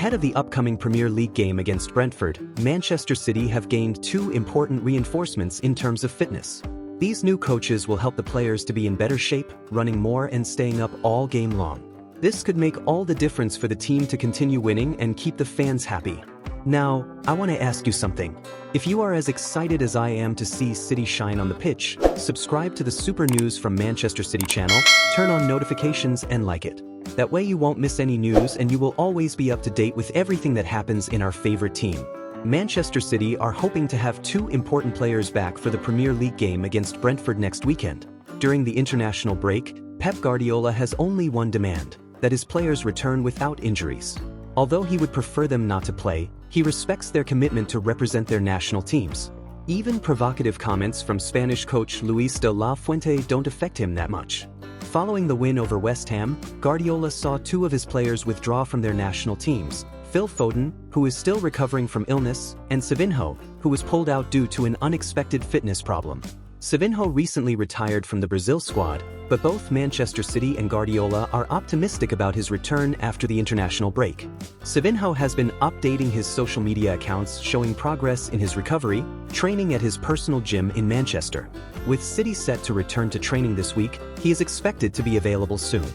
Ahead of the upcoming Premier League game against Brentford, Manchester City have gained two important reinforcements in terms of fitness. These new coaches will help the players to be in better shape, running more and staying up all game long. This could make all the difference for the team to continue winning and keep the fans happy. Now, I want to ask you something. If you are as excited as I am to see City shine on the pitch, subscribe to the Super News from Manchester City channel, turn on notifications and like it. That way you won't miss any news and you will always be up to date with everything that happens in our favorite team. Manchester City are hoping to have two important players back for the Premier League game against Brentford next weekend. During the international break, Pep Guardiola has only one demand, that his players return without injuries. Although he would prefer them not to play, he respects their commitment to represent their national teams. Even provocative comments from Spanish coach Luis de la Fuente don't affect him that much. Following the win over West Ham, Guardiola saw two of his players withdraw from their national teams, Phil Foden, who is still recovering from illness, and Savinho, who was pulled out due to an unexpected fitness problem. Savinho recently retired from the Brazil squad, but both Manchester City and Guardiola are optimistic about his return after the international break. Savinho has been updating his social media accounts showing progress in his recovery, training at his personal gym in Manchester. With City set to return to training this week, he is expected to be available soon.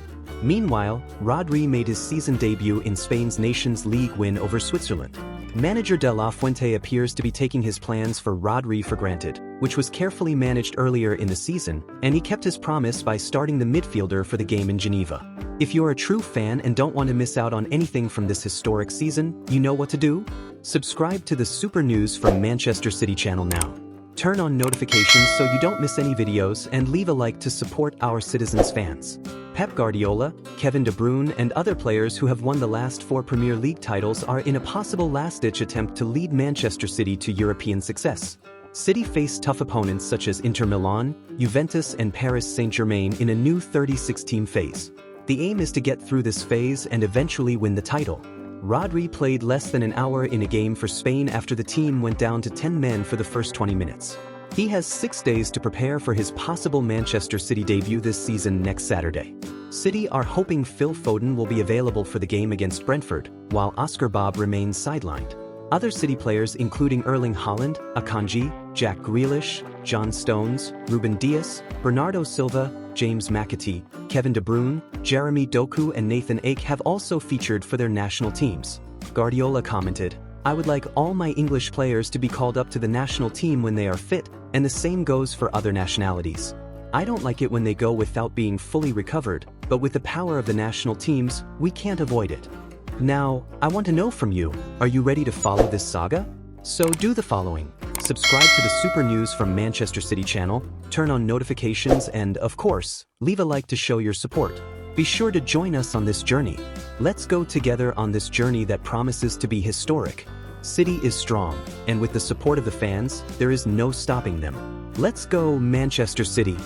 Meanwhile, Rodri made his season debut in Spain's Nations League win over Switzerland. Manager de la Fuente appears to be taking his plans for Rodri for granted, which was carefully managed earlier in the season, and he kept his promise by starting the midfielder for the game in Geneva. If you're a true fan and don't want to miss out on anything from this historic season, you know what to do? Subscribe to the Super News from Manchester City channel now. Turn on notifications so you don't miss any videos and leave a like to support our citizens fans. Pep Guardiola, Kevin De Bruyne and other players who have won the last 4 Premier League titles are in a possible last-ditch attempt to lead Manchester City to European success. City face tough opponents such as Inter Milan, Juventus and Paris Saint-Germain in a new 36-team phase. The aim is to get through this phase and eventually win the title. Rodri played less than an hour in a game for Spain after the team went down to 10 men for the first 20 minutes. He has 6 days to prepare for his possible Manchester City debut this season next Saturday. City are hoping Phil Foden will be available for the game against Brentford, while Oscar Bob remains sidelined. Other City players including Erling Haaland, Akanji, Jack Grealish, John Stones, Ruben Dias, Bernardo Silva, James McAtee, Kevin De Bruyne, Jeremy Doku and Nathan Ake have also featured for their national teams. Guardiola commented, "I would like all my English players to be called up to the national team when they are fit, and the same goes for other nationalities. I don't like it when they go without being fully recovered, but with the power of the national teams, we can't avoid it." Now, I want to know from you, are you ready to follow this saga? So do the following. Subscribe to the Super News from Manchester City channel, turn on notifications and, of course, leave a like to show your support. Be sure to join us on this journey. Let's go together on this journey that promises to be historic. City is strong, and with the support of the fans, there is no stopping them. Let's go, Manchester City!